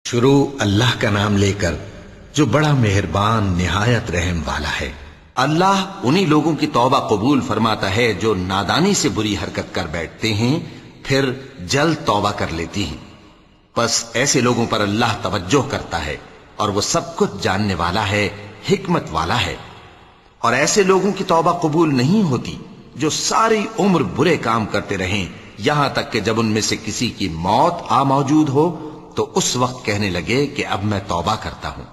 شروع اللہ کا نام لے کر جو بڑا مہربان نہایت رحم والا ہے۔ اللہ انہی لوگوں کی توبہ قبول فرماتا ہے جو نادانی سے بری حرکت کر بیٹھتے ہیں پھر جلد توبہ کر لیتی ہیں، پس ایسے لوگوں پر اللہ توجہ کرتا ہے اور وہ سب کچھ جاننے والا ہے، حکمت والا ہے۔ اور ایسے لوگوں کی توبہ قبول نہیں ہوتی جو ساری عمر برے کام کرتے رہیں یہاں تک کہ جب ان میں سے کسی کی موت آ موجود ہو تو اس وقت کہنے لگے کہ اب میں توبہ کرتا ہوں۔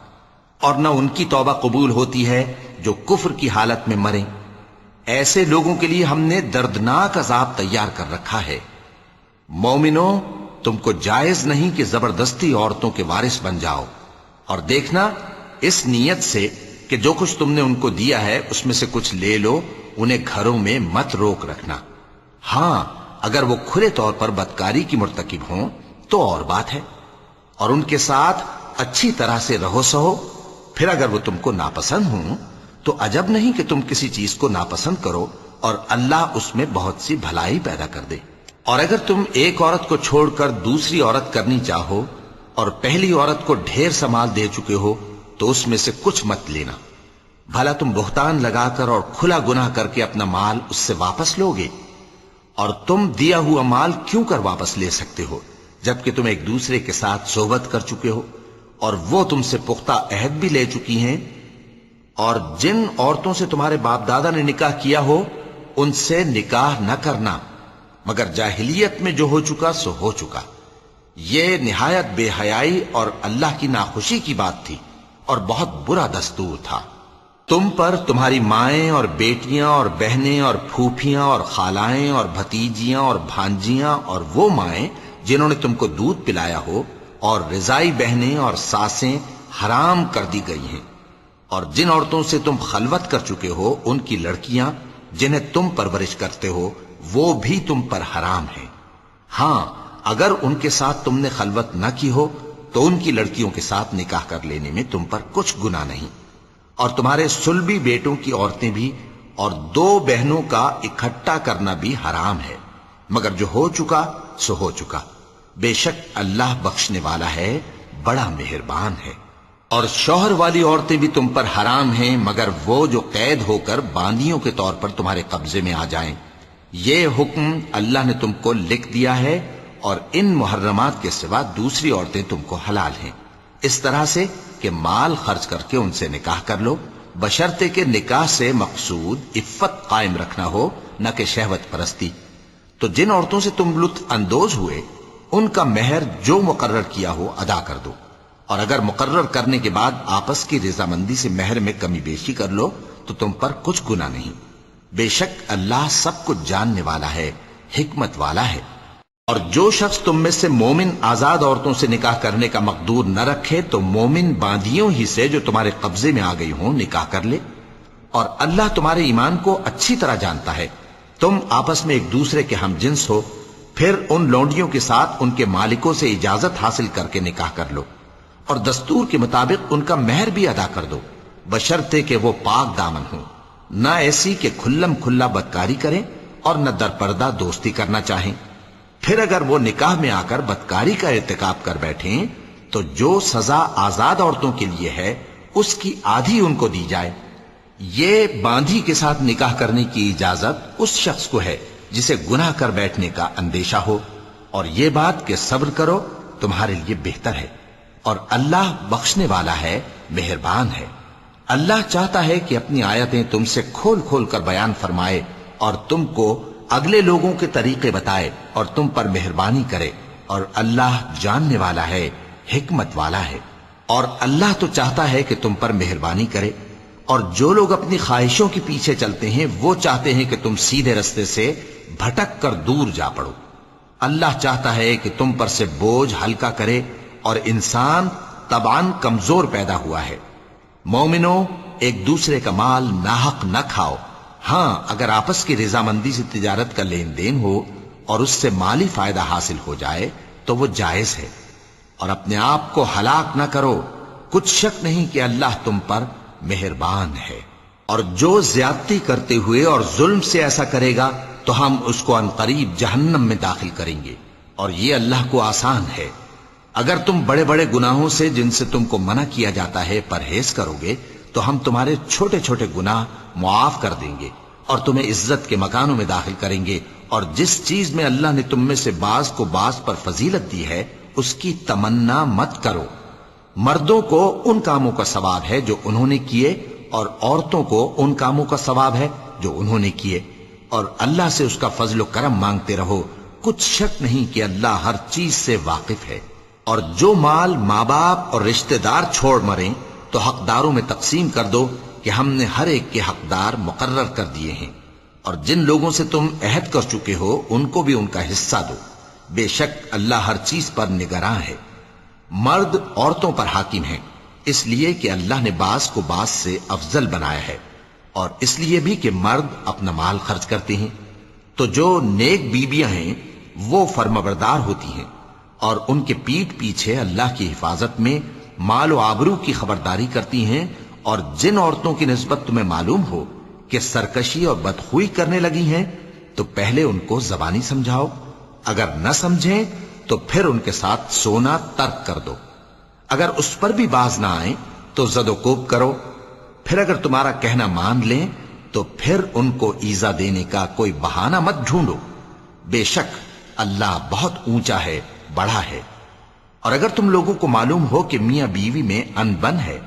اور نہ ان کی توبہ قبول ہوتی ہے جو کفر کی حالت میں مریں۔ ایسے لوگوں کے لیے ہم نے دردناک عذاب تیار کر رکھا ہے۔ مومنوں، تم کو جائز نہیں کہ زبردستی عورتوں کے وارث بن جاؤ، اور دیکھنا اس نیت سے کہ جو کچھ تم نے ان کو دیا ہے اس میں سے کچھ لے لو، انہیں گھروں میں مت روک رکھنا۔ ہاں، اگر وہ کھلے طور پر بدکاری کی مرتکب ہوں تو اور بات ہے، اور ان کے ساتھ اچھی طرح سے رہو سہو۔ پھر اگر وہ تم کو ناپسند ہوں تو عجب نہیں کہ تم کسی چیز کو ناپسند کرو اور اللہ اس میں بہت سی بھلائی پیدا کر دے۔ اور اگر تم ایک عورت کو چھوڑ کر دوسری عورت کرنی چاہو اور پہلی عورت کو ڈھیر سا مال دے چکے ہو تو اس میں سے کچھ مت لینا، بھلا تم بہتان لگا کر اور کھلا گناہ کر کے اپنا مال اس سے واپس لوگے؟ اور تم دیا ہوا مال کیوں کر واپس لے سکتے ہو جبکہ تم ایک دوسرے کے ساتھ صحبت کر چکے ہو اور وہ تم سے پختہ عہد بھی لے چکی ہیں؟ اور جن عورتوں سے تمہارے باپ دادا نے نکاح کیا ہو ان سے نکاح نہ کرنا مگر جاہلیت میں جو ہو چکا سو ہو چکا۔ یہ نہایت بے حیائی اور اللہ کی ناخوشی کی بات تھی اور بہت برا دستور تھا۔ تم پر تمہاری مائیں اور بیٹیاں اور بہنیں اور پھوپھیاں اور خالائیں اور بھتیجیاں اور بھانجیاں اور وہ مائیں جنہوں نے تم کو دودھ پلایا ہو اور رضائی بہنیں اور ساسیں حرام کر دی گئی ہیں، اور جن عورتوں سے تم خلوت کر چکے ہو ان کی لڑکیاں جنہیں تم پرورش کرتے ہو وہ بھی تم پر حرام ہیں۔ ہاں، اگر ان کے ساتھ تم نے خلوت نہ کی ہو تو ان کی لڑکیوں کے ساتھ نکاح کر لینے میں تم پر کچھ گناہ نہیں۔ اور تمہارے صلبی بیٹوں کی عورتیں بھی اور دو بہنوں کا اکٹھا کرنا بھی حرام ہے، مگر جو ہو چکا سو ہو چکا۔ بے شک اللہ بخشنے والا ہے، بڑا مہربان ہے۔ اور شوہر والی عورتیں بھی تم پر حرام ہیں مگر وہ جو قید ہو کر باندیوں کے طور پر تمہارے قبضے میں آ جائیں۔ یہ حکم اللہ نے تم کو لکھ دیا ہے، اور ان محرمات کے سوا دوسری عورتیں تم کو حلال ہیں، اس طرح سے کہ مال خرچ کر کے ان سے نکاح کر لو، بشرطے کہ نکاح سے مقصود عفت قائم رکھنا ہو نہ کہ شہوت پرستی۔ تو جن عورتوں سے تم لطف اندوز ہوئے ان کا مہر جو مقرر کیا ہو ادا کر دو، اور اگر مقرر کرنے کے بعد آپس کی رضامندی سے مہر میں کمی بیشی کر لو تو تم پر کچھ گناہ نہیں۔ بے شک اللہ سب کچھ جاننے والا ہے، حکمت والا ہے۔ اور جو شخص تم میں سے مومن آزاد عورتوں سے نکاح کرنے کا مقدور نہ رکھے تو مومن باندیوں ہی سے جو تمہارے قبضے میں آ گئی ہوں نکاح کر لے، اور اللہ تمہارے ایمان کو اچھی طرح جانتا ہے۔ تم آپس میں ایک دوسرے کے ہم جنس ہو، پھر ان لونڈیوں کے ساتھ ان کے مالکوں سے اجازت حاصل کر کے نکاح کر لو، اور دستور کے مطابق ان کا مہر بھی ادا کر دو، بشرطے کہ وہ پاک دامن ہوں، نہ ایسی کہ کھلم کھلا بدکاری کریں اور نہ در پردہ دوستی کرنا چاہیں۔ پھر اگر وہ نکاح میں آ کر بدکاری کا ارتکاب کر بیٹھیں تو جو سزا آزاد عورتوں کے لیے ہے اس کی آدھی ان کو دی جائے۔ یہ باندھی کے ساتھ نکاح کرنے کی اجازت اس شخص کو ہے جسے گناہ کر بیٹھنے کا اندیشہ ہو، اور یہ بات کہ صبر کرو تمہارے لیے بہتر ہے، اور اللہ بخشنے والا ہے، مہربان ہے۔ اللہ چاہتا ہے کہ اپنی آیتیں تم سے کھول کھول کر بیان فرمائے اور تم کو اگلے لوگوں کے طریقے بتائے اور تم پر مہربانی کرے، اور اللہ جاننے والا ہے، حکمت والا ہے۔ اور اللہ تو چاہتا ہے کہ تم پر مہربانی کرے، اور جو لوگ اپنی خواہشوں کے پیچھے چلتے ہیں وہ چاہتے ہیں کہ تم سیدھے رستے سے بھٹک کر دور جا پڑو۔ اللہ چاہتا ہے کہ تم پر سے بوجھ ہلکا کرے، اور انسان طبعاً کمزور پیدا ہوا ہے۔ مومنوں، ایک دوسرے کا مال ناحق نہ کھاؤ۔ ہاں، اگر آپس کی رضامندی سے تجارت کا لین دین ہو اور اس سے مالی فائدہ حاصل ہو جائے تو وہ جائز ہے، اور اپنے آپ کو ہلاک نہ کرو، کچھ شک نہیں کہ اللہ تم پر مہربان ہے۔ اور جو زیادتی کرتے ہوئے اور ظلم سے ایسا کرے گا تو ہم اس کو عنقریب جہنم میں داخل کریں گے، اور یہ اللہ کو آسان ہے۔ اگر تم بڑے بڑے گناہوں سے جن سے تم کو منع کیا جاتا ہے پرہیز کرو گے تو ہم تمہارے چھوٹے چھوٹے گناہ معاف کر دیں گے اور تمہیں عزت کے مکانوں میں داخل کریں گے، اور جس چیز میں اللہ نے تم میں سے بعض کو بعض پر فضیلت دی ہے اس کی تمنا مت کرو۔ مردوں کو ان کاموں کا ثواب ہے جو انہوں نے کیے، اور عورتوں کو ان کاموں کا ثواب ہے جو انہوں نے کیے، اور اللہ سے اس کا فضل و کرم مانگتے رہو، کچھ شک نہیں کہ اللہ ہر چیز سے واقف ہے۔ اور جو مال ماں باپ اور رشتہ دار چھوڑ مریں تو حقداروں میں تقسیم کر دو کہ ہم نے ہر ایک کے حقدار مقرر کر دیے ہیں، اور جن لوگوں سے تم عہد کر چکے ہو ان کو بھی ان کا حصہ دو، بے شک اللہ ہر چیز پر نگراں ہے۔ مرد عورتوں پر حاکم ہیں، اس لیے کہ اللہ نے بعض کو بعض سے افضل بنایا ہے، اور اس لیے بھی کہ مرد اپنا مال خرچ کرتے ہیں، تو جو نیک بیویاں ہیں وہ فرمانبردار ہوتی ہیں، اور ان کے پیٹھ پیچھے اللہ کی حفاظت میں مال و آبرو کی خبرداری کرتی ہیں۔ اور جن عورتوں کی نسبت تمہیں معلوم ہو کہ سرکشی اور بدخوئی کرنے لگی ہیں تو پہلے ان کو زبانی سمجھاؤ، اگر نہ سمجھیں تو پھر ان کے ساتھ سونا ترک کر دو، اگر اس پر بھی باز نہ آئیں تو زد و کوب کرو، پھر اگر تمہارا کہنا مان لیں تو پھر ان کو ایذا دینے کا کوئی بہانہ مت ڈھونڈو، بے شک اللہ بہت اونچا ہے، بڑا ہے۔ اور اگر تم لوگوں کو معلوم ہو کہ میاں بیوی میں انبن ہے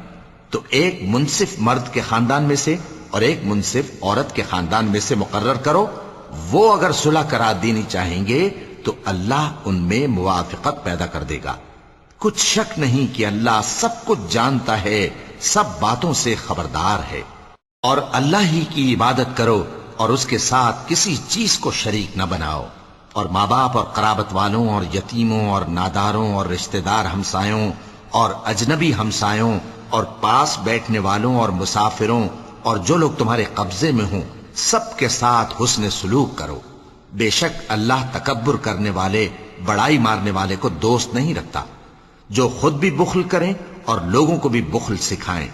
تو ایک منصف مرد کے خاندان میں سے اور ایک منصف عورت کے خاندان میں سے مقرر کرو، وہ اگر صلح کرا دینی چاہیں گے تو اللہ ان میں موافقت پیدا کر دے گا۔ کچھ شک نہیں کہ اللہ سب کچھ جانتا ہے، سب باتوں سے خبردار ہے۔ اور اللہ ہی کی عبادت کرو اور اس کے ساتھ کسی چیز کو شریک نہ بناؤ، اور ماں باپ اور قرابت والوں اور یتیموں اور ناداروں اور رشتہ دار ہمسایوں اور اجنبی ہمسایوں اور پاس بیٹھنے والوں اور مسافروں اور جو لوگ تمہارے قبضے میں ہوں سب کے ساتھ حسن سلوک کرو، بے شک اللہ تکبر کرنے والے، بڑائی مارنے والے کو دوست نہیں رکھتا۔ جو خود بھی بخل کریں اور لوگوں کو بھی بخل سکھائیں،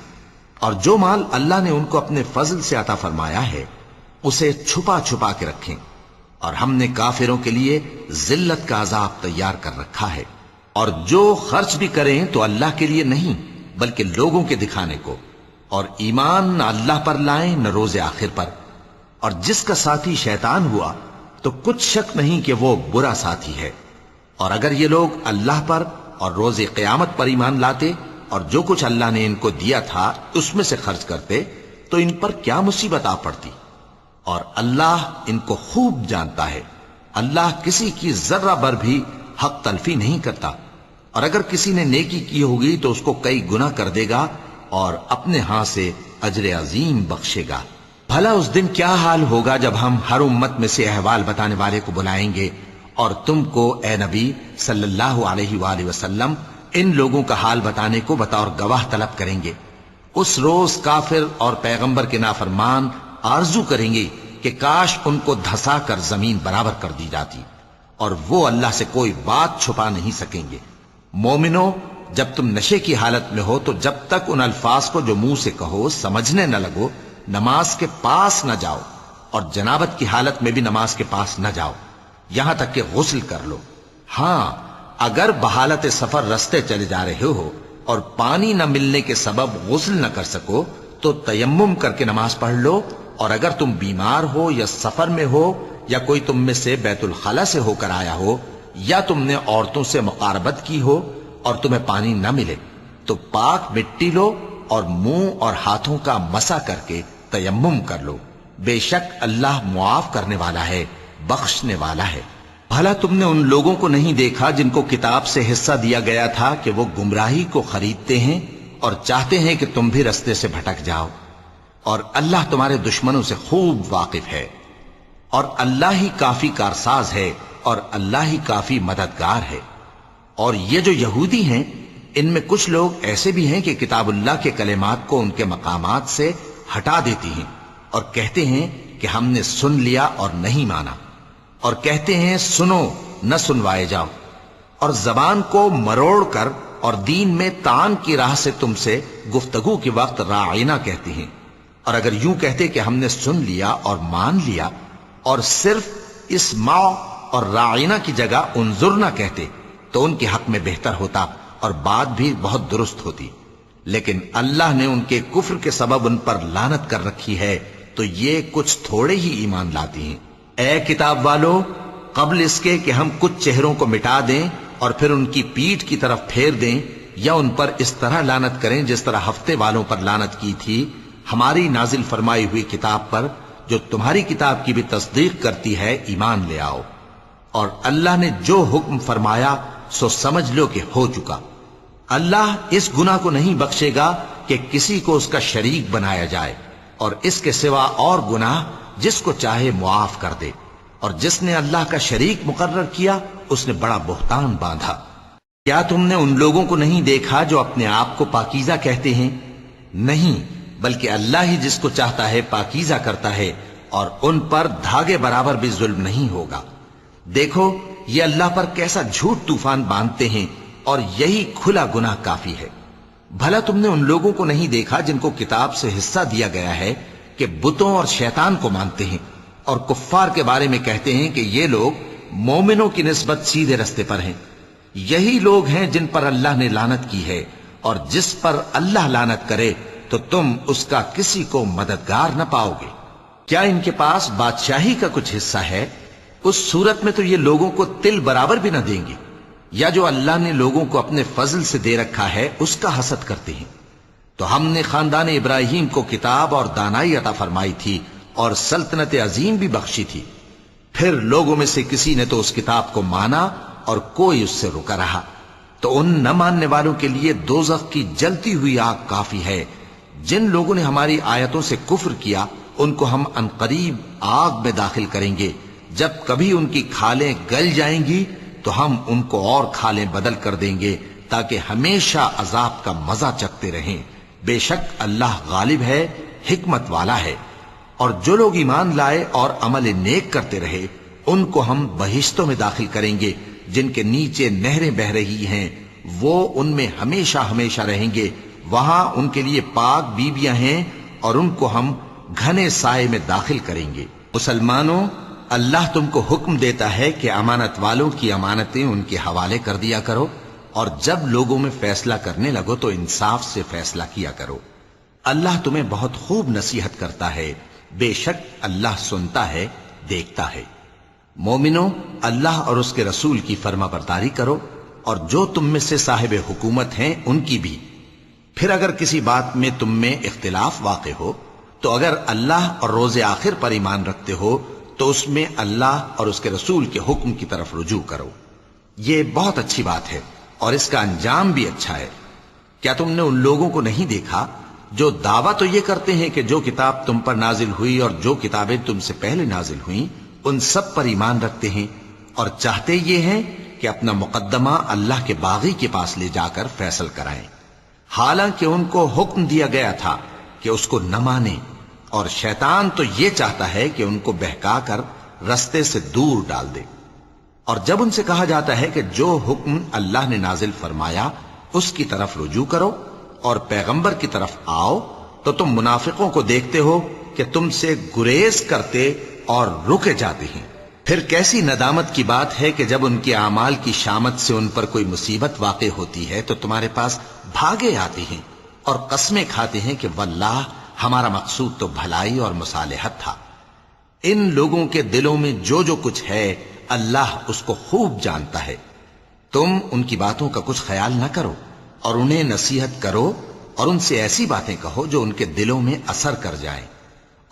اور جو مال اللہ نے ان کو اپنے فضل سے عطا فرمایا ہے اسے چھپا چھپا کے رکھیں، اور ہم نے کافروں کے لیے ذلت کا عذاب تیار کر رکھا ہے۔ اور جو خرچ بھی کریں تو اللہ کے لیے نہیں بلکہ لوگوں کے دکھانے کو، اور ایمان نہ اللہ پر لائیں نہ روز آخر پر، اور جس کا ساتھی شیطان ہوا تو کچھ شک نہیں کہ وہ برا ساتھی ہے۔ اور اگر یہ لوگ اللہ پر اور روز قیامت پر ایمان لاتے اور جو کچھ اللہ نے ان کو دیا تھا اس میں سے خرچ کرتے تو ان پر کیا مصیبت آ پڑتی، اور اللہ ان کو خوب جانتا ہے۔ اللہ کسی کی ذرہ بر بھی حق تلفی نہیں کرتا، اور اگر کسی نے نیکی کی ہوگی تو اس کو کئی گنا کر دے گا اور اپنے ہاں سے اجر عظیم بخشے گا۔ بھلا اس دن کیا حال ہوگا جب ہم ہر امت میں سے احوال بتانے والے کو بلائیں گے اور تم کو اے نبی صلی اللہ علیہ وآلہ وسلم ان لوگوں کا حال بتانے کو بطور گواہ طلب کریں گے۔ اس روز کافر اور پیغمبر کے نافرمان آرزو کریں گے کہ کاش ان کو دھسا کر زمین برابر کر دی جاتی، اور وہ اللہ سے کوئی بات چھپا نہیں سکیں گے۔ مومنو، جب تم نشے کی حالت میں ہو تو جب تک ان الفاظ کو جو منہ سے کہو سمجھنے نہ لگو نماز کے پاس نہ جاؤ، اور جنابت کی حالت میں بھی نماز کے پاس نہ جاؤ یہاں تک کہ غسل کر لو۔ ہاں، اگر بحالت سفر رستے چلے جا رہے ہو اور پانی نہ ملنے کے سبب غسل نہ کر سکو تو تیمم کر کے نماز پڑھ لو، اور اگر تم بیمار ہو یا سفر میں ہو یا کوئی تم میں سے بیت الخلا سے ہو کر آیا ہو یا تم نے عورتوں سے مقاربت کی ہو اور تمہیں پانی نہ ملے تو پاک مٹی لو اور منہ اور ہاتھوں کا مسح کر کے تیمم کر لو، بے شک اللہ معاف کرنے والا ہے، بخشنے والا ہے۔ بھلا تم نے ان لوگوں کو نہیں دیکھا جن کو کتاب سے حصہ دیا گیا تھا کہ وہ گمراہی کو خریدتے ہیں اور چاہتے ہیں کہ تم بھی رستے سے بھٹک جاؤ، اور اللہ تمہارے دشمنوں سے خوب واقف ہے، اور اللہ ہی کافی کارساز ہے اور اللہ ہی کافی مددگار ہے۔ اور یہ جو یہودی ہیں ان میں کچھ لوگ ایسے بھی ہیں کہ کتاب اللہ کے کلمات کو ان کے مقامات سے ہٹا دیتی ہیں اور کہتے ہیں کہ ہم نے سن لیا اور نہیں مانا، اور کہتے ہیں سنو نہ سنوائے جاؤ، اور زبان کو مروڑ کر اور دین میں طعن کی راہ سے تم سے گفتگو کے وقت راعینا کہتے ہیں، اور اگر یوں کہتے کہ ہم نے سن لیا اور مان لیا اور صرف اسمع اور راعینا کی جگہ انظرنا کہتے تو ان کے حق میں بہتر ہوتا اور بات بھی بہت درست ہوتی، لیکن اللہ نے ان کے کفر کے سبب ان پر لعنت کر رکھی ہے، تو یہ کچھ تھوڑے ہی ایمان لاتی ہیں۔ اے کتاب والو، قبل اس کے کہ ہم کچھ چہروں کو مٹا دیں اور پھر ان کی پیٹھ کی طرف پھیر دیں یا ان پر اس طرح لعنت کریں جس طرح ہفتے والوں پر لعنت کی تھی، ہماری نازل فرمائی ہوئی کتاب پر جو تمہاری کتاب کی بھی تصدیق کرتی ہے ایمان لے آؤ، اور اللہ نے جو حکم فرمایا سو سمجھ لو کہ ہو چکا۔ اللہ اس گناہ کو نہیں بخشے گا کہ کسی کو اس کا شریک بنایا جائے، اور اس کے سوا اور گناہ جس کو چاہے معاف کر دے، اور جس نے اللہ کا شریک مقرر کیا اس نے بڑا بہتان باندھا۔ کیا تم نے ان لوگوں کو نہیں دیکھا جو اپنے آپ کو پاکیزہ کہتے ہیں؟ نہیں، بلکہ اللہ ہی جس کو چاہتا ہے پاکیزہ کرتا ہے، اور ان پر دھاگے برابر بھی ظلم نہیں ہوگا۔ دیکھو یہ اللہ پر کیسا جھوٹ طوفان باندھتے ہیں، اور یہی کھلا گناہ کافی ہے۔ بھلا تم نے ان لوگوں کو نہیں دیکھا جن کو کتاب سے حصہ دیا گیا ہے کہ بتوں اور شیطان کو مانتے ہیں، اور کفار کے بارے میں کہتے ہیں کہ یہ لوگ مومنوں کی نسبت سیدھے رستے پر ہیں۔ یہی لوگ ہیں جن پر اللہ نے لعنت کی ہے، اور جس پر اللہ لعنت کرے تو تم اس کا کسی کو مددگار نہ پاؤ گے۔ کیا ان کے پاس بادشاہی کا کچھ حصہ ہے؟ اس صورت میں تو یہ لوگوں کو تل برابر بھی نہ دیں گے، یا جو اللہ نے لوگوں کو اپنے فضل سے دے رکھا ہے اس کا حسد کرتے ہیں۔ تو ہم نے خاندان ابراہیم کو کتاب اور دانائی عطا فرمائی تھی اور سلطنت عظیم بھی بخشی تھی، پھر لوگوں میں سے کسی نے تو اس کتاب کو مانا اور کوئی اس سے رکا رہا، تو ان نہ ماننے والوں کے لیے دوزخ کی جلتی ہوئی آگ کافی ہے۔ جن لوگوں نے ہماری آیتوں سے کفر کیا ان کو ہم عنقریب آگ میں داخل کریں گے، جب کبھی ان کی کھالیں گل جائیں گی تو ہم ان کو اور کھالیں بدل کر دیں گے تاکہ ہمیشہ عذاب کا مزہ چکھتے رہیں۔ بے شک اللہ غالب ہے، حکمت والا ہے۔ اور جو لوگ ایمان لائے اور عمل نیک کرتے رہے ان کو ہم بہشتوں میں داخل کریں گے جن کے نیچے نہریں بہ رہی ہیں، وہ ان میں ہمیشہ ہمیشہ رہیں گے۔ وہاں ان کے لیے پاک بیویاں ہیں اور ان کو ہم گھنے سائے میں داخل کریں گے۔ مسلمانوں، اللہ تم کو حکم دیتا ہے کہ امانت والوں کی امانتیں ان کے حوالے کر دیا کرو، اور جب لوگوں میں فیصلہ کرنے لگو تو انصاف سے فیصلہ کیا کرو۔ اللہ تمہیں بہت خوب نصیحت کرتا ہے، بے شک اللہ سنتا ہے، دیکھتا ہے۔ مومنوں، اللہ اور اس کے رسول کی فرما برداری کرو، اور جو تم میں سے صاحب حکومت ہیں ان کی بھی۔ پھر اگر کسی بات میں تم میں اختلاف واقع ہو تو اگر اللہ اور روز آخر پر ایمان رکھتے ہو تو اس میں اللہ اور اس کے رسول کے حکم کی طرف رجوع کرو۔ یہ بہت اچھی بات ہے اور اس کا انجام بھی اچھا ہے۔ کیا تم نے ان لوگوں کو نہیں دیکھا جو دعویٰ تو یہ کرتے ہیں کہ جو کتاب تم پر نازل ہوئی اور جو کتابیں تم سے پہلے نازل ہوئیں ان سب پر ایمان رکھتے ہیں، اور چاہتے یہ ہیں کہ اپنا مقدمہ اللہ کے باغی کے پاس لے جا کر فیصل کرائیں، حالانکہ ان کو حکم دیا گیا تھا کہ اس کو نہ مانیں، اور شیطان تو یہ چاہتا ہے کہ ان کو بہکا کر رستے سے دور ڈال دے۔ اور جب ان سے کہا جاتا ہے کہ جو حکم اللہ نے نازل فرمایا اس کی طرف رجوع کرو اور پیغمبر کی طرف آؤ، تو تم منافقوں کو دیکھتے ہو کہ تم سے گریز کرتے اور رکے جاتے ہیں۔ پھر کیسی ندامت کی بات ہے کہ جب ان کے اعمال کی شامت سے ان پر کوئی مصیبت واقع ہوتی ہے تو تمہارے پاس بھاگے آتے ہیں اور قسمیں کھاتے ہیں کہ واللہ ہمارا مقصود تو بھلائی اور مصالحت تھا۔ ان لوگوں کے دلوں میں جو جو کچھ ہے اللہ اس کو خوب جانتا ہے۔ تم ان کی باتوں کا کچھ خیال نہ کرو اور انہیں نصیحت کرو اور ان سے ایسی باتیں کہو جو ان کے دلوں میں اثر کر جائیں۔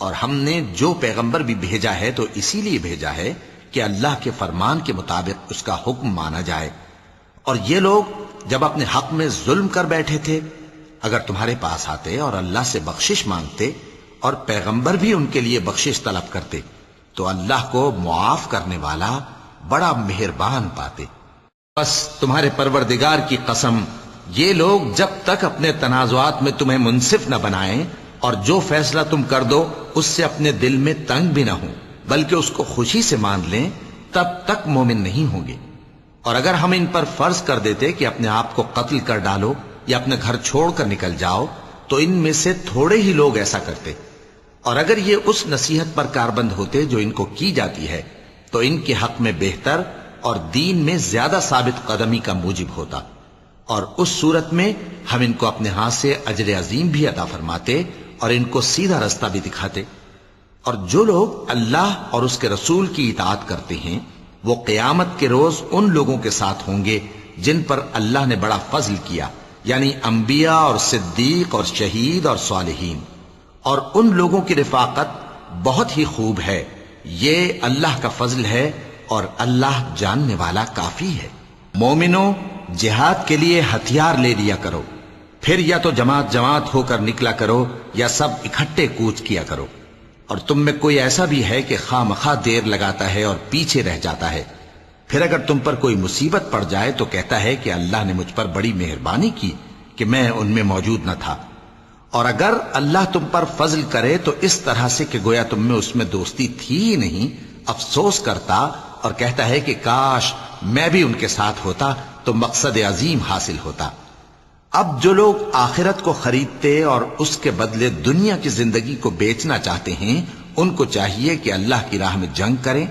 اور ہم نے جو پیغمبر بھی بھیجا ہے تو اسی لیے بھیجا ہے کہ اللہ کے فرمان کے مطابق اس کا حکم مانا جائے۔ اور یہ لوگ جب اپنے حق میں ظلم کر بیٹھے تھے اگر تمہارے پاس آتے اور اللہ سے بخشش مانگتے اور پیغمبر بھی ان کے لیے بخشش طلب کرتے تو اللہ کو معاف کرنے والا بڑا مہربان پاتے۔ بس تمہارے پروردگار کی قسم، یہ لوگ جب تک اپنے تنازعات میں تمہیں منصف نہ بنائیں اور جو فیصلہ تم کر دو اس سے اپنے دل میں تنگ بھی نہ ہوں بلکہ اس کو خوشی سے مان لیں، تب تک مومن نہیں ہوں گے۔ اور اگر ہم ان پر فرض کر دیتے کہ اپنے آپ کو قتل کر ڈالو یا اپنے گھر چھوڑ کر نکل جاؤ تو ان میں سے تھوڑے ہی لوگ ایسا کرتے، اور اگر یہ اس نصیحت پر کاربند ہوتے جو ان کو کی جاتی ہے تو ان کے حق میں بہتر اور دین میں زیادہ ثابت قدمی کا موجب ہوتا، اور اس صورت میں ہم ان کو اپنے ہاتھ سے اجر عظیم بھی عطا فرماتے اور ان کو سیدھا رستہ بھی دکھاتے۔ اور جو لوگ اللہ اور اس کے رسول کی اطاعت کرتے ہیں وہ قیامت کے روز ان لوگوں کے ساتھ ہوں گے جن پر اللہ نے بڑا فضل کیا، یعنی انبیاء اور صدیق اور شہید اور صالحین، اور ان لوگوں کی رفاقت بہت ہی خوب ہے۔ یہ اللہ کا فضل ہے اور اللہ جاننے والا کافی ہے۔ مومنوں، جہاد کے لیے ہتھیار لے لیا کرو، پھر یا تو جماعت جماعت ہو کر نکلا کرو یا سب اکٹھے کوچ کیا کرو۔ اور تم میں کوئی ایسا بھی ہے کہ خواہ مخواہ دیر لگاتا ہے اور پیچھے رہ جاتا ہے، پھر اگر تم پر کوئی مصیبت پڑ جائے تو کہتا ہے کہ اللہ نے مجھ پر بڑی مہربانی کی کہ میں ان میں موجود نہ تھا۔ اور اگر اللہ تم پر فضل کرے تو اس طرح سے کہ گویا تم میں اس میں دوستی تھی ہی نہیں، افسوس کرتا اور کہتا ہے کہ کاش میں بھی ان کے ساتھ ہوتا تو مقصد عظیم حاصل ہوتا۔ اب جو لوگ آخرت کو خریدتے اور اس کے بدلے دنیا کی زندگی کو بیچنا چاہتے ہیں ان کو چاہیے کہ اللہ کی راہ میں جنگ کریں،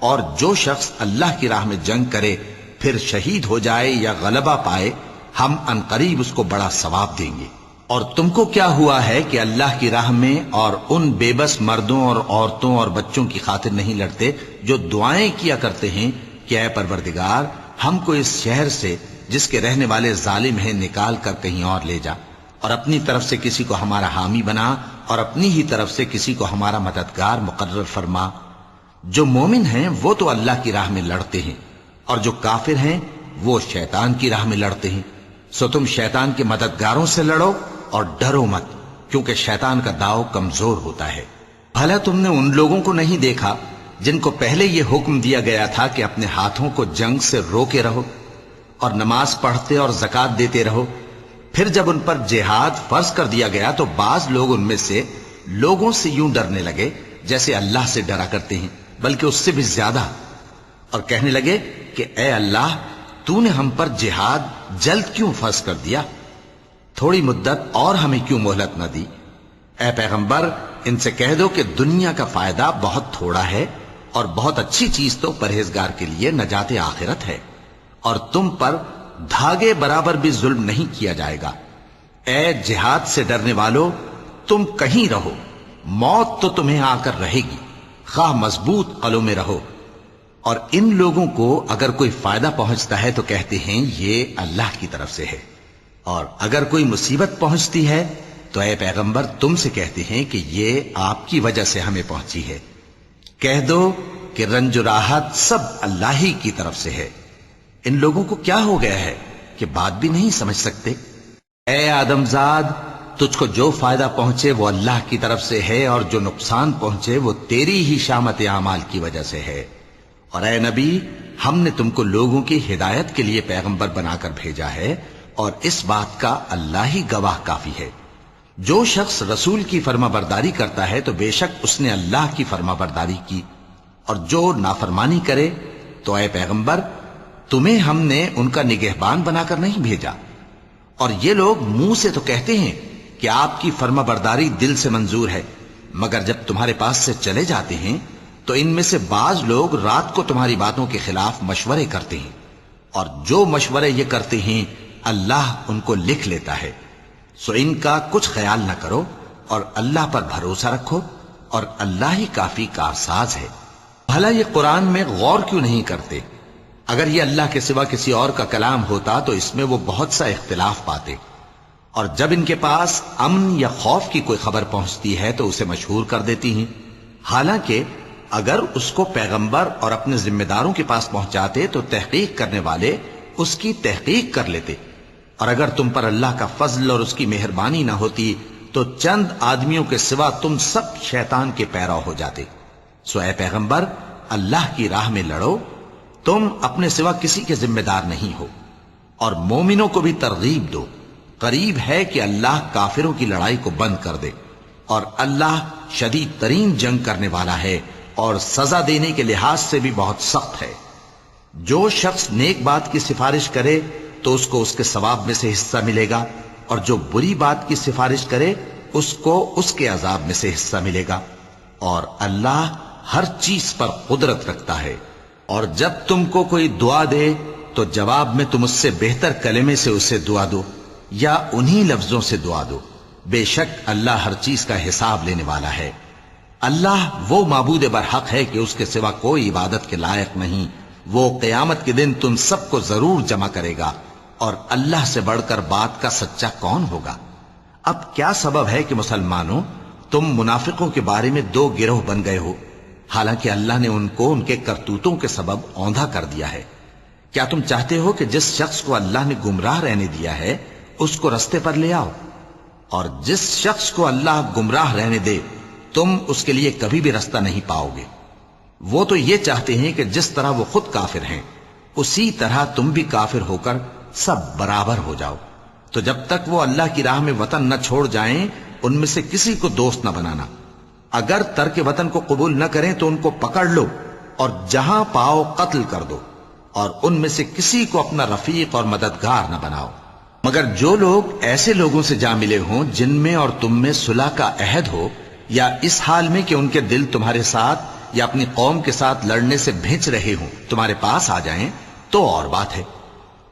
اور جو شخص اللہ کی راہ میں جنگ کرے پھر شہید ہو جائے یا غلبہ پائے ہم عنقریب اس کو بڑا ثواب دیں گے۔ اور تم کو کیا ہوا ہے کہ اللہ کی راہ میں اور ان بے بس مردوں اور عورتوں اور بچوں کی خاطر نہیں لڑتے جو دعائیں کیا کرتے ہیں کہ اے پروردگار ہم کو اس شہر سے جس کے رہنے والے ظالم ہیں نکال کر کہیں اور لے جا، اور اپنی طرف سے کسی کو ہمارا حامی بنا اور اپنی ہی طرف سے کسی کو ہمارا مددگار مقرر فرما۔ جو مومن ہیں وہ تو اللہ کی راہ میں لڑتے ہیں، اور جو کافر ہیں وہ شیطان کی راہ میں لڑتے ہیں، سو تم شیطان کے مددگاروں سے لڑو اور ڈرو مت، کیونکہ شیطان کا داؤ کمزور ہوتا ہے۔ بھلا تم نے ان لوگوں کو نہیں دیکھا جن کو پہلے یہ حکم دیا گیا تھا کہ اپنے ہاتھوں کو جنگ سے روکے رہو اور نماز پڑھتے اور زکوٰۃ دیتے رہو، پھر جب ان پر جہاد فرض کر دیا گیا تو بعض لوگ ان میں سے لوگوں سے یوں ڈرنے لگے جیسے اللہ سے ڈرا کرتے ہیں، بلکہ اس سے بھی زیادہ، اور کہنے لگے کہ اے اللہ تو نے ہم پر جہاد جلد کیوں فرض کر دیا، تھوڑی مدت اور ہمیں کیوں مہلت نہ دی۔ اے پیغمبر ان سے کہہ دو کہ دنیا کا فائدہ بہت تھوڑا ہے اور بہت اچھی چیز تو پرہیزگار کے لیے نجات آخرت ہے، اور تم پر دھاگے برابر بھی ظلم نہیں کیا جائے گا۔ اے جہاد سے ڈرنے والو تم کہیں رہو، موت تو تمہیں آ کر رہے گی، خواہ مضبوط قلعوں میں رہو۔ اور ان لوگوں کو اگر کوئی فائدہ پہنچتا ہے تو کہتے ہیں یہ اللہ کی طرف سے ہے، اور اگر کوئی مصیبت پہنچتی ہے تو اے پیغمبر تم سے کہتے ہیں کہ یہ آپ کی وجہ سے ہمیں پہنچی ہے۔ کہہ دو کہ رنج و راحت سب اللہ ہی کی طرف سے ہے۔ ان لوگوں کو کیا ہو گیا ہے کہ بات بھی نہیں سمجھ سکتے؟ اے آدمزاد تجھ کو جو فائدہ پہنچے وہ اللہ کی طرف سے ہے، اور جو نقصان پہنچے وہ تیری ہی شامت اعمال کی وجہ سے ہے۔ اور اے نبی ہم نے تم کو لوگوں کی ہدایت کے لیے پیغمبر بنا کر بھیجا ہے، اور اس بات کا اللہ ہی گواہ کافی ہے۔ جو شخص رسول کی فرما برداری کرتا ہے تو بے شک اس نے اللہ کی فرما برداری کی، اور جو نافرمانی کرے تو اے پیغمبر تمہیں ہم نے ان کا نگہبان بنا کر نہیں بھیجا۔ اور یہ لوگ منہ سے تو کہتے ہیں کہ آپ کی فرما برداری دل سے منظور ہے، مگر جب تمہارے پاس سے چلے جاتے ہیں تو ان میں سے بعض لوگ رات کو تمہاری باتوں کے خلاف مشورے کرتے ہیں، اور جو مشورے یہ کرتے ہیں اللہ ان کو لکھ لیتا ہے۔ سو ان کا کچھ خیال نہ کرو اور اللہ پر بھروسہ رکھو، اور اللہ ہی کافی کارساز ہے۔ بھلا یہ قرآن میں غور کیوں نہیں کرتے؟ اگر یہ اللہ کے سوا کسی اور کا کلام ہوتا تو اس میں وہ بہت سا اختلاف پاتے، اور جب ان کے پاس امن یا خوف کی کوئی خبر پہنچتی ہے تو اسے مشہور کر دیتی ہیں، حالانکہ اگر اس کو پیغمبر اور اپنے ذمہ داروں کے پاس پہنچاتے تو تحقیق کرنے والے اس کی تحقیق کر لیتے، اور اگر تم پر اللہ کا فضل اور اس کی مہربانی نہ ہوتی تو چند آدمیوں کے سوا تم سب شیطان کے پیرو ہو جاتے۔ سو اے پیغمبر اللہ کی راہ میں لڑو، تم اپنے سوا کسی کے ذمہ دار نہیں ہو، اور مومنوں کو بھی ترغیب دو، قریب ہے کہ اللہ کافروں کی لڑائی کو بند کر دے، اور اللہ شدید ترین جنگ کرنے والا ہے اور سزا دینے کے لحاظ سے بھی بہت سخت ہے۔ جو شخص نیک بات کی سفارش کرے تو اس کو اس کے ثواب میں سے حصہ ملے گا، اور جو بری بات کی سفارش کرے اس کو اس کے عذاب میں سے حصہ ملے گا، اور اللہ ہر چیز پر قدرت رکھتا ہے۔ اور جب تم کو کوئی دعا دے تو جواب میں تم اس سے بہتر کلمے سے اسے دعا دو یا انہی لفظوں سے دعا دو. بے شک اللہ ہر چیز کا حساب لینے والا ہے. اللہ وہ معبود برحق ہے کہ اس کے سوا کوئی عبادت کے لائق نہیں. وہ قیامت کے دن تم سب کو ضرور جمع کرے گا، اور اللہ سے بڑھ کر بات کا سچا کون ہوگا؟ اب کیا سبب ہے کہ مسلمانوں تم منافقوں کے بارے میں دو گروہ بن گئے ہو، حالانکہ اللہ نے ان کو ان کے کرتوتوں کے سبب اوندھا کر دیا ہے؟ کیا تم چاہتے ہو کہ جس شخص کو اللہ نے گمراہ رہنے دیا ہے اس کو رستے پر لے آؤ، اور جس شخص کو اللہ گمراہ رہنے دے تم اس کے لیے کبھی بھی رستہ نہیں پاؤ گے؟ وہ تو یہ چاہتے ہیں کہ جس طرح وہ خود کافر ہیں اسی طرح تم بھی کافر ہو کر سب برابر ہو جاؤ. تو جب تک وہ اللہ کی راہ میں وطن نہ چھوڑ جائیں ان میں سے کسی کو دوست نہ بنانا. اگر ترک وطن کو قبول نہ کریں تو ان کو پکڑ لو اور جہاں پاؤ قتل کر دو، اور ان میں سے کسی کو اپنا رفیق اور مددگار نہ بناؤ. مگر جو لوگ ایسے لوگوں سے جا ملے ہوں جن میں اور تم میں صلح کا عہد ہو، یا اس حال میں کہ ان کے دل تمہارے ساتھ یا اپنی قوم کے ساتھ لڑنے سے بھنچ رہے ہوں، تمہارے پاس آ جائیں تو اور بات ہے.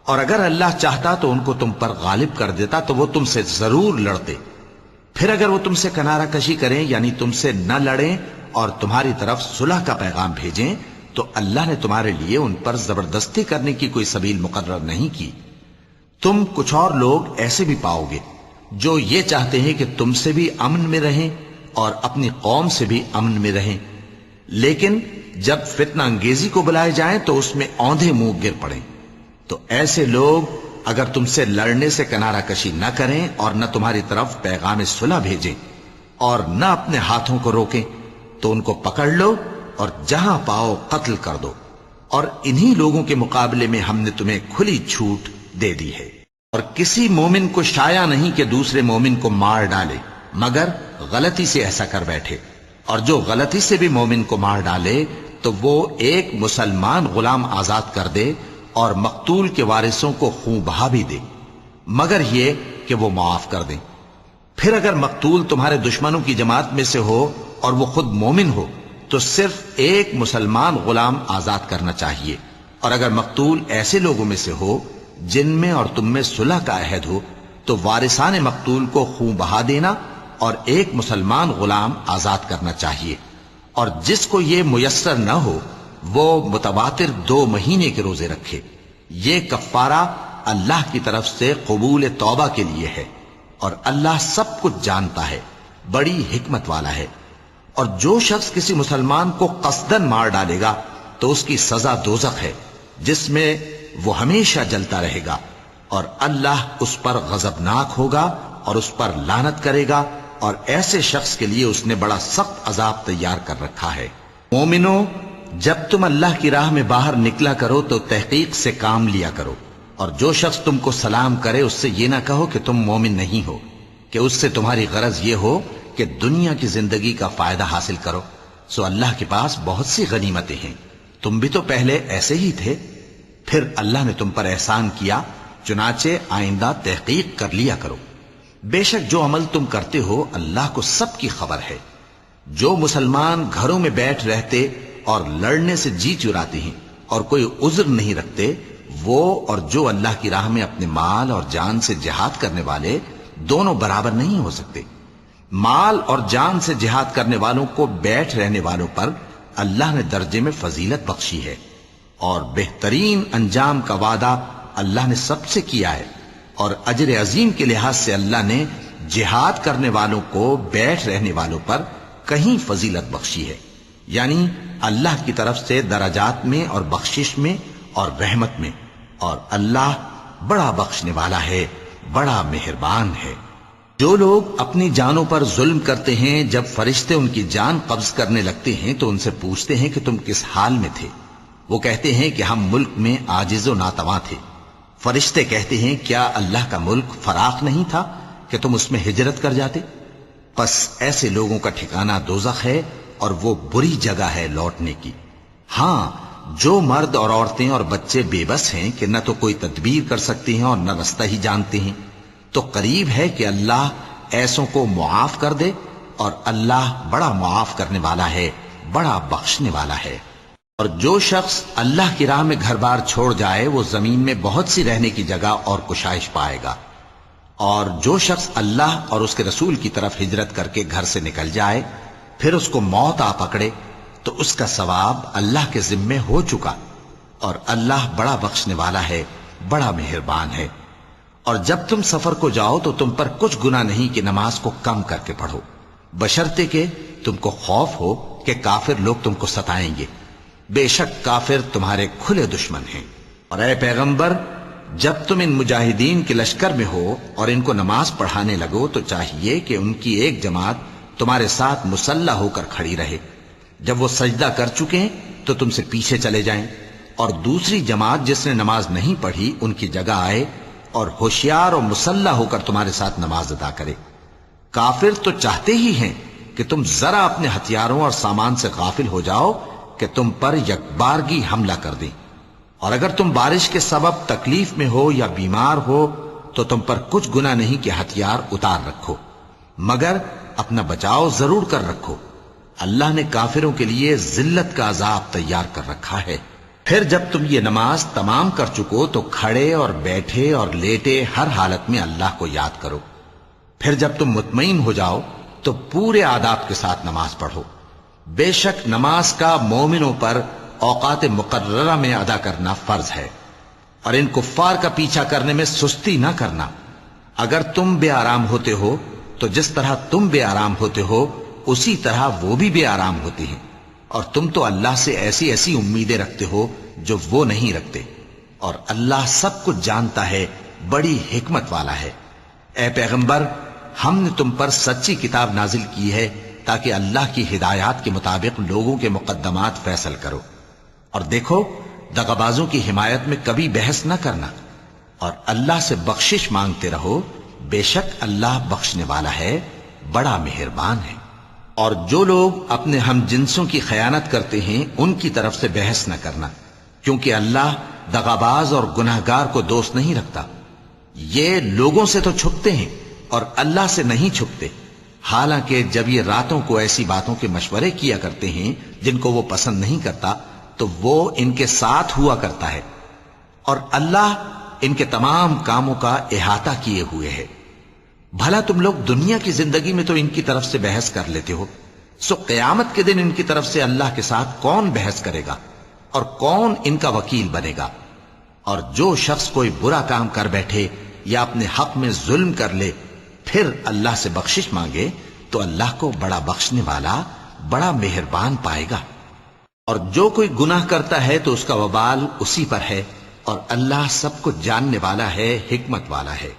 اور اگر اللہ چاہتا تو ان کو تم پر غالب کر دیتا تو وہ تم سے ضرور لڑتے. پھر اگر وہ تم سے کنارہ کشی کریں یعنی تم سے نہ لڑیں اور تمہاری طرف صلح کا پیغام بھیجیں تو اللہ نے تمہارے لیے ان پر زبردستی کرنے کی کوئی سبیل مقرر نہیں کی. تم کچھ اور لوگ ایسے بھی پاؤ گے جو یہ چاہتے ہیں کہ تم سے بھی امن میں رہیں اور اپنی قوم سے بھی امن میں رہیں، لیکن جب فتنہ انگیزی کو بلائے جائیں تو اس میں اوندھے منہ گر پڑیں. تو ایسے لوگ اگر تم سے لڑنے سے کنارہ کشی نہ کریں اور نہ تمہاری طرف پیغام صلح بھیجیں اور نہ اپنے ہاتھوں کو روکیں تو ان کو پکڑ لو اور جہاں پاؤ قتل کر دو. اور انہی لوگوں کے مقابلے میں ہم نے تمہیں کھلی چھوٹ دے دی ہے. اور کسی مومن کو شایع نہیں کہ دوسرے مومن کو مار ڈالے مگر غلطی سے ایسا کر بیٹھے، اور جو غلطی سے بھی مومن کو مار ڈالے تو وہ ایک مسلمان غلام آزاد کر دے اور مقتول کے وارثوں کو خون بہا بھی دے، مگر یہ کہ وہ معاف کر دیں. پھر اگر مقتول تمہارے دشمنوں کی جماعت میں سے ہو اور وہ خود مومن ہو تو صرف ایک مسلمان غلام آزاد کرنا چاہیے. اور اگر مقتول ایسے لوگوں میں سے ہو جن میں اور تم میں صلح کا عہد ہو تو وارثان مقتول کو خون بہا دینا اور ایک مسلمان غلام آزاد کرنا چاہیے. اور جس کو یہ میسر نہ ہو وہ متواتر 2 مہینے کے روزے رکھے. یہ کفارہ اللہ کی طرف سے قبول توبہ کے لیے ہے، اور اللہ سب کچھ جانتا ہے، بڑی حکمت والا ہے. اور جو شخص کسی مسلمان کو قصدن مار ڈالے گا تو اس کی سزا دوزخ ہے جس میں وہ ہمیشہ جلتا رہے گا، اور اللہ اس پر غضبناک ہوگا اور اس پر لعنت کرے گا، اور ایسے شخص کے لیے اس نے بڑا سخت عذاب تیار کر رکھا ہے. مومنو، جب تم اللہ کی راہ میں باہر نکلا کرو تو تحقیق سے کام لیا کرو، اور جو شخص تم کو سلام کرے اس سے یہ نہ کہو کہ تم مومن نہیں ہو، کہ اس سے تمہاری غرض یہ ہو کہ دنیا کی زندگی کا فائدہ حاصل کرو. سو اللہ کے پاس بہت سی غنیمتیں ہیں، تم بھی تو پہلے ایسے ہی تھے. پھر اللہ نے تم پر احسان کیا، چنانچہ آئندہ تحقیق کر لیا کرو. بے شک جو عمل تم کرتے ہو اللہ کو سب کی خبر ہے. جو مسلمان گھروں میں بیٹھ رہتے اور لڑنے سے جی چراتے ہیں اور کوئی عذر نہیں رکھتے، وہ اور جو اللہ کی راہ میں اپنے مال اور جان سے جہاد کرنے والے دونوں برابر نہیں ہو سکتے. مال اور جان سے جہاد کرنے والوں کو بیٹھ رہنے والوں پر اللہ نے درجے میں فضیلت بخشی ہے، اور بہترین انجام کا وعدہ اللہ نے سب سے کیا ہے. اور اجر عظیم کے لحاظ سے اللہ نے جہاد کرنے والوں کو بیٹھ رہنے والوں پر کہیں فضیلت بخشی ہے، یعنی اللہ کی طرف سے درجات میں اور بخشش میں اور رحمت میں. اور اللہ بڑا بخشنے والا ہے، بڑا مہربان ہے. جو لوگ اپنی جانوں پر ظلم کرتے ہیں جب فرشتے ان کی جان قبض کرنے لگتے ہیں تو ان سے پوچھتے ہیں کہ تم کس حال میں تھے؟ وہ کہتے ہیں کہ ہم ملک میں عاجز و ناتواں تھے. فرشتے کہتے ہیں کیا اللہ کا ملک فراخ نہیں تھا کہ تم اس میں ہجرت کر جاتے؟ پس ایسے لوگوں کا ٹھکانہ دوزخ ہے اور وہ بری جگہ ہے لوٹنے کی. ہاں، جو مرد اور عورتیں اور بچے بے بس ہیں کہ نہ تو کوئی تدبیر کر سکتے ہیں اور نہ رستہ ہی جانتے ہیں، تو قریب ہے کہ اللہ ایسوں کو معاف کر دے، اور اللہ بڑا معاف کرنے والا ہے، بڑا بخشنے والا ہے. اور جو شخص اللہ کی راہ میں گھر بار چھوڑ جائے وہ زمین میں بہت سی رہنے کی جگہ اور کشائش پائے گا، اور جو شخص اللہ اور اس کے رسول کی طرف ہجرت کر کے گھر سے نکل جائے پھر اس کو موت آ پکڑے تو اس کا ثواب اللہ کے ذمے ہو چکا، اور اللہ بڑا بخشنے والا ہے، بڑا مہربان ہے۔ اور جب تم سفر کو جاؤ تو تم پر کچھ گناہ نہیں کہ نماز کو کم کر کے پڑھو، بشرطے کہ تم کو خوف ہو کہ کافر لوگ تم کو ستائیں گے، بے شک کافر تمہارے کھلے دشمن ہیں۔ اور اے پیغمبر، جب تم ان مجاہدین کے لشکر میں ہو اور ان کو نماز پڑھانے لگو تو چاہیے کہ ان کی ایک جماعت تمہارے ساتھ مسلح ہو کر کھڑی رہے، جب وہ سجدہ کر چکے تو تم سے پیچھے چلے جائیں، اور دوسری جماعت جس نے نماز نہیں پڑھی ان کی جگہ آئے اور ہوشیار اور مسلح ہو کر تمہارے ساتھ نماز ادا کرے۔ کافر تو چاہتے ہی ہیں کہ تم ذرا اپنے ہتھیاروں اور سامان سے غافل ہو جاؤ کہ تم پر یکبارگی حملہ کر دیں، اور اگر تم بارش کے سبب تکلیف میں ہو یا بیمار ہو تو تم پر کچھ گناہ نہیں کہ ہتھیار اتار رکھو، مگر اپنا بچاؤ ضرور کر رکھو، اللہ نے کافروں کے لیے ذلت کا عذاب تیار کر رکھا ہے۔ پھر جب تم یہ نماز تمام کر چکو تو کھڑے اور بیٹھے اور لیٹے ہر حالت میں اللہ کو یاد کرو، پھر جب تم مطمئن ہو جاؤ تو پورے آداب کے ساتھ نماز پڑھو۔ بے شک نماز کا مومنوں پر اوقات مقررہ میں ادا کرنا فرض ہے، اور ان کفار کا پیچھا کرنے میں سستی نہ کرنا۔ اگر تم بے آرام ہوتے ہو تو جس طرح تم بے آرام ہوتے ہو اسی طرح وہ بھی بے آرام ہوتے ہیں، اور تم تو اللہ سے ایسی ایسی امیدیں رکھتے ہو جو وہ نہیں رکھتے، اور اللہ سب کچھ جانتا ہے، بڑی حکمت والا ہے۔ اے پیغمبر، ہم نے تم پر سچی کتاب نازل کی ہے تاکہ اللہ کی ہدایات کے مطابق لوگوں کے مقدمات فیصل کرو، اور دیکھو دغابازوں کی حمایت میں کبھی بحث نہ کرنا، اور اللہ سے بخشش مانگتے رہو، بے شک اللہ بخشنے والا ہے، بڑا مہربان ہے۔ اور جو لوگ اپنے ہم جنسوں کی خیانت کرتے ہیں ان کی طرف سے بحث نہ کرنا، کیونکہ اللہ دغاباز اور گناہگار کو دوست نہیں رکھتا۔ یہ لوگوں سے تو چھپتے ہیں اور اللہ سے نہیں چھپتے، حالانکہ جب یہ راتوں کو ایسی باتوں کے مشورے کیا کرتے ہیں جن کو وہ پسند نہیں کرتا تو وہ ان کے ساتھ ہوا کرتا ہے، اور اللہ ان کے تمام کاموں کا احاطہ کیے ہوئے ہے۔ بھلا تم لوگ دنیا کی زندگی میں تو ان کی طرف سے بحث کر لیتے ہو، سو قیامت کے دن ان کی طرف سے اللہ کے ساتھ کون بحث کرے گا اور کون ان کا وکیل بنے گا؟ اور جو شخص کوئی برا کام کر بیٹھے یا اپنے حق میں ظلم کر لے پھر اللہ سے بخشش مانگے تو اللہ کو بڑا بخشنے والا، بڑا مہربان پائے گا۔ اور جو کوئی گناہ کرتا ہے تو اس کا وبال اسی پر ہے، اور اللہ سب کچھ جاننے والا ہے، حکمت والا ہے۔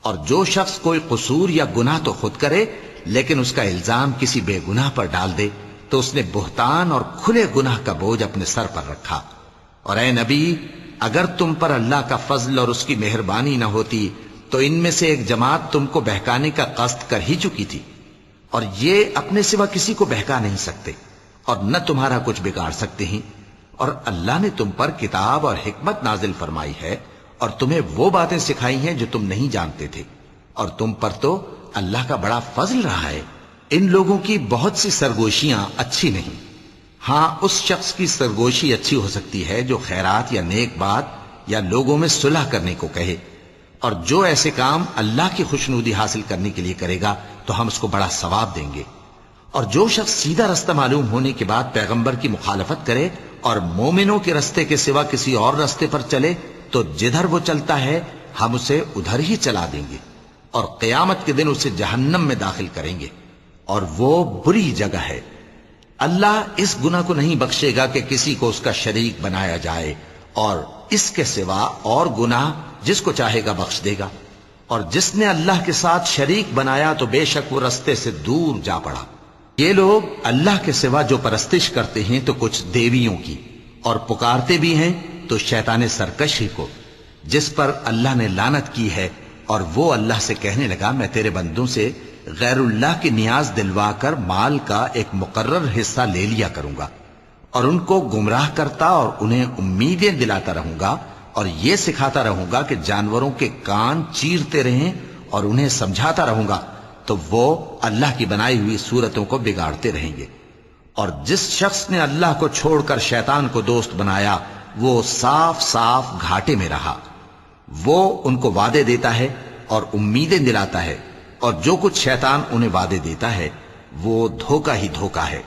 اور جو شخص کوئی قصور یا گناہ تو خود کرے لیکن اس کا الزام کسی بے گناہ پر ڈال دے تو اس نے بہتان اور کھلے گناہ کا بوجھ اپنے سر پر رکھا۔ اور اے نبی، اگر تم پر اللہ کا فضل اور اس کی مہربانی نہ ہوتی تو ان میں سے ایک جماعت تم کو بہکانے کا قصد کر ہی چکی تھی، اور یہ اپنے سوا کسی کو بہکا نہیں سکتے اور نہ تمہارا کچھ بگاڑ سکتے ہیں۔ اور اللہ نے تم پر کتاب اور حکمت نازل فرمائی ہے اور تمہیں وہ باتیں سکھائی ہیں جو تم نہیں جانتے تھے، اور تم پر تو اللہ کا بڑا فضل رہا ہے۔ ان لوگوں کی بہت سی سرگوشیاں اچھی نہیں، ہاں اس شخص کی سرگوشی اچھی ہو سکتی ہے جو خیرات یا نیک بات یا لوگوں میں صلح کرنے کو کہے، اور جو ایسے کام اللہ کی خوشنودی حاصل کرنے کے لیے کرے گا تو ہم اس کو بڑا ثواب دیں گے۔ اور جو شخص سیدھا رستہ معلوم ہونے کے بعد پیغمبر کی مخالفت کرے اور مومنوں کے رستے کے سوا کسی اور رستے پر چلے تو جدھر وہ چلتا ہے ہم اسے ادھر ہی چلا دیں گے، اور قیامت کے دن اسے جہنم میں داخل کریں گے، اور وہ بری جگہ ہے۔ اللہ اس گناہ کو نہیں بخشے گا کہ کسی کو اس کا شریک بنایا جائے، اور اس کے سوا اور گناہ جس کو چاہے گا بخش دے گا، اور جس نے اللہ کے ساتھ شریک بنایا تو بے شک وہ رستے سے دور جا پڑا۔ یہ لوگ اللہ کے سوا جو پرستش کرتے ہیں تو کچھ دیویوں کی، اور پکارتے بھی ہیں تو شیطان سرکشی کو، جس پر اللہ نے لعنت کی ہے، اور وہ اللہ سے کہنے لگا میں تیرے بندوں سے غیر اللہ کی نیاز دلوا کر مال کا ایک مقرر حصہ لے لیا کروں گا، اور ان کو گمراہ کرتا اور انہیں امیدیں دلاتا رہوں گا، اور یہ سکھاتا رہوں گا کہ جانوروں کے کان چیرتے رہیں، اور انہیں سمجھاتا رہوں گا تو وہ اللہ کی بنائی ہوئی صورتوں کو بگاڑتے رہیں گے۔ اور جس شخص نے اللہ کو چھوڑ کر شیطان کو دوست بنایا وہ صاف صاف گھاٹے میں رہا۔ وہ ان کو وعدے دیتا ہے اور امیدیں دلاتا ہے، اور جو کچھ شیطان انہیں وعدے دیتا ہے وہ دھوکہ ہی دھوکہ ہے۔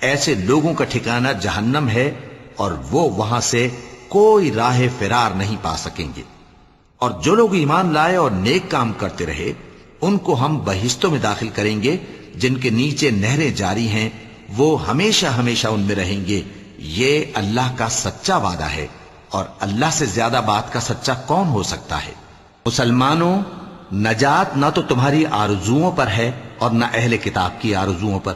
ایسے لوگوں کا ٹھکانہ جہنم ہے، اور وہ وہاں سے کوئی راہ فرار نہیں پا سکیں گے۔ اور جو لوگ ایمان لائے اور نیک کام کرتے رہے ان کو ہم بہشتوں میں داخل کریں گے جن کے نیچے نہریں جاری ہیں، وہ ہمیشہ ہمیشہ ان میں رہیں گے۔ یہ اللہ کا سچا وعدہ ہے، اور اللہ سے زیادہ بات کا سچا کون ہو سکتا ہے؟ مسلمانوں، نجات نہ تو تمہاری آرزوؤں پر ہے اور نہ اہل کتاب کی آرزوؤں پر۔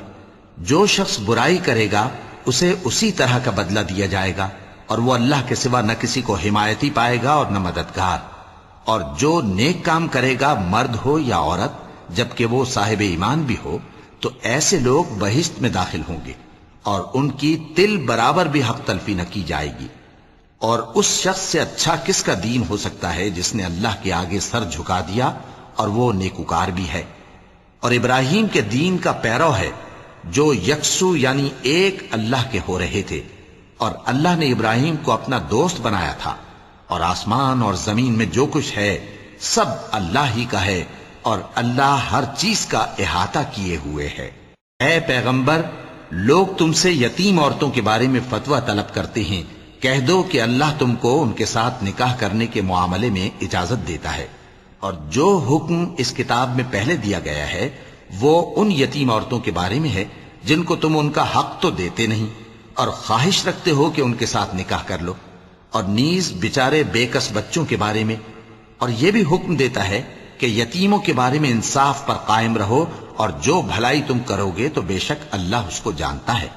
جو شخص برائی کرے گا اسے اسی طرح کا بدلہ دیا جائے گا، اور وہ اللہ کے سوا نہ کسی کو حمایتی پائے گا اور نہ مددگار۔ اور جو نیک کام کرے گا، مرد ہو یا عورت، جبکہ وہ صاحب ایمان بھی ہو، تو ایسے لوگ بہشت میں داخل ہوں گے، اور ان کی تل برابر بھی حق تلفی نہ کی جائے گی۔ اور اس شخص سے اچھا کس کا دین ہو سکتا ہے جس نے اللہ کے آگے سر جھکا دیا اور وہ نیکوکار بھی ہے، اور ابراہیم کے دین کا پیرو ہے، جو یکسو یعنی ایک اللہ کے ہو رہے تھے۔ اور اللہ نے ابراہیم کو اپنا دوست بنایا تھا، اور آسمان اور زمین میں جو کچھ ہے سب اللہ ہی کا ہے، اور اللہ ہر چیز کا احاطہ کیے ہوئے ہے۔ اے پیغمبر، لوگ تم سے یتیم عورتوں کے بارے میں فتویٰ طلب کرتے ہیں، کہہ دو کہ اللہ تم کو ان کے ساتھ نکاح کرنے کے معاملے میں اجازت دیتا ہے، اور جو حکم اس کتاب میں پہلے دیا گیا ہے وہ ان یتیم عورتوں کے بارے میں ہے جن کو تم ان کا حق تو دیتے نہیں، اور خواہش رکھتے ہو کہ ان کے ساتھ نکاح کر لو، اور نیز بیچارے بے کس بچوں کے بارے میں۔ اور یہ بھی حکم دیتا ہے کہ یتیموں کے بارے میں انصاف پر قائم رہو، اور جو بھلائی تم کرو گے تو بے شک اللہ اس کو جانتا ہے۔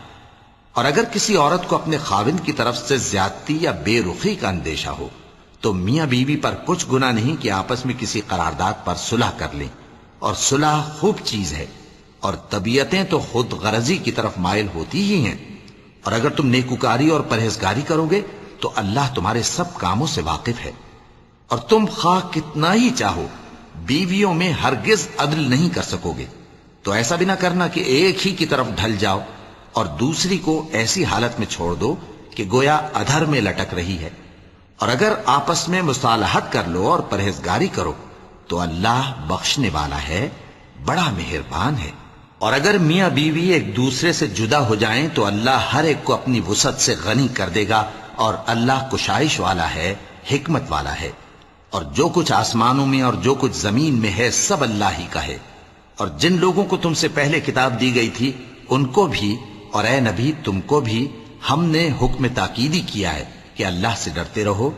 اور اگر کسی عورت کو اپنے خاوند کی طرف سے زیادتی یا بے رخی کا اندیشہ ہو تو میاں بیوی پر کچھ گناہ نہیں کہ آپس میں کسی قرارداد پر صلح کر لیں، اور صلح خوب چیز ہے، اور طبیعتیں تو خود غرضی کی طرف مائل ہوتی ہی ہیں۔ اور اگر تم نیکوکاری اور پرہیزگاری کرو گے تو اللہ تمہارے سب کاموں سے واقف ہے۔ اور تم خواہ کتنا ہی چاہو بیویوں میں ہرگز عدل نہیں کر سکو گے، تو ایسا بھی نہ کرنا کہ ایک ہی کی طرف ڈھل جاؤ اور دوسری کو ایسی حالت میں چھوڑ دو کہ گویا ادھر میں لٹک رہی ہے۔ اور اگر آپس میں مصالحت کر لو اور پرہیزگاری کرو تو اللہ بخشنے والا ہے، بڑا مہربان ہے۔ اور اگر میاں بیوی ایک دوسرے سے جدا ہو جائیں تو اللہ ہر ایک کو اپنی وسعت سے غنی کر دے گا، اور اللہ کشائش والا ہے، حکمت والا ہے۔ اور جو کچھ آسمانوں میں اور جو کچھ زمین میں ہے سب اللہ ہی کا ہے۔ اور جن لوگوں کو تم سے پہلے کتاب دی گئی تھی ان کو بھی، اور اے نبی تم کو بھی، ہم نے حکم تاکیدی کیا ہے کہ اللہ سے ڈرتے رہو۔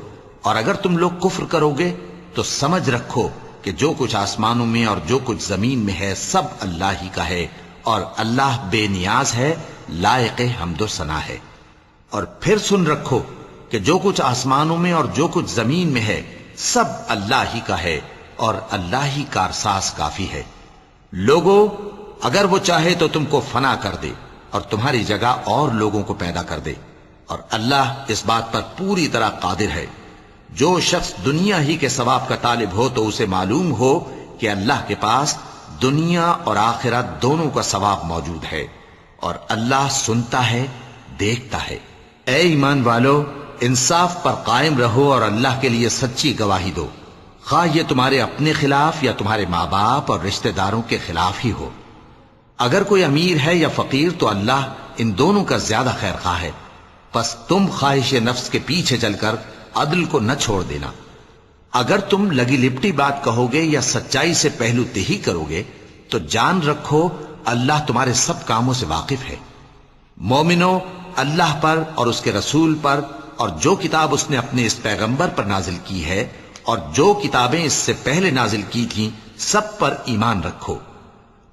اور اگر تم لوگ کفر کرو گے تو سمجھ رکھو کہ جو کچھ آسمانوں میں اور جو کچھ زمین میں ہے سب اللہ ہی کا ہے، اور اللہ بے نیاز ہے، لائق حمد و ثنا ہے۔ اور پھر سن رکھو کہ جو کچھ آسمانوں میں اور جو کچھ زمین میں ہے سب اللہ ہی کا ہے، اور اللہ ہی کارساز کافی ہے۔ لوگو، اگر وہ چاہے تو تم کو فنا کر دے اور تمہاری جگہ اور لوگوں کو پیدا کر دے، اور اللہ اس بات پر پوری طرح قادر ہے۔ جو شخص دنیا ہی کے ثواب کا طالب ہو تو اسے معلوم ہو کہ اللہ کے پاس دنیا اور آخرت دونوں کا ثواب موجود ہے، اور اللہ سنتا ہے، دیکھتا ہے۔ اے ایمان والو، انصاف پر قائم رہو اور اللہ کے لیے سچی گواہی دو، خواہ یہ تمہارے اپنے خلاف یا تمہارے ماں باپ اور رشتہ داروں کے خلاف ہی ہو۔ اگر کوئی امیر ہے یا فقیر تو اللہ ان دونوں کا زیادہ خیر خواہ ہے، پس تم خواہش نفس کے پیچھے چل کر عدل کو نہ چھوڑ دینا۔ اگر تم لگی لپٹی بات کہو گے یا سچائی سے پہلو تہی کرو گے تو جان رکھو اللہ تمہارے سب کاموں سے واقف ہے۔ مومنو، اللہ پر اور اس کے رسول پر اور جو کتاب اس نے اپنے اس پیغمبر پر نازل کی ہے اور جو کتابیں اس سے پہلے نازل کی تھیں سب پر ایمان رکھو۔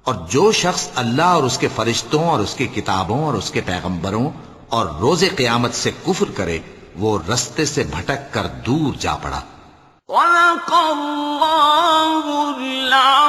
اور جو شخص اللہ اور اس کے فرشتوں اور اس کے کتابوں اور اس کے پیغمبروں اور روز قیامت سے کفر کرے وہ رستے سے بھٹک کر دور جا پڑا۔ صدق اللہ العظیم۔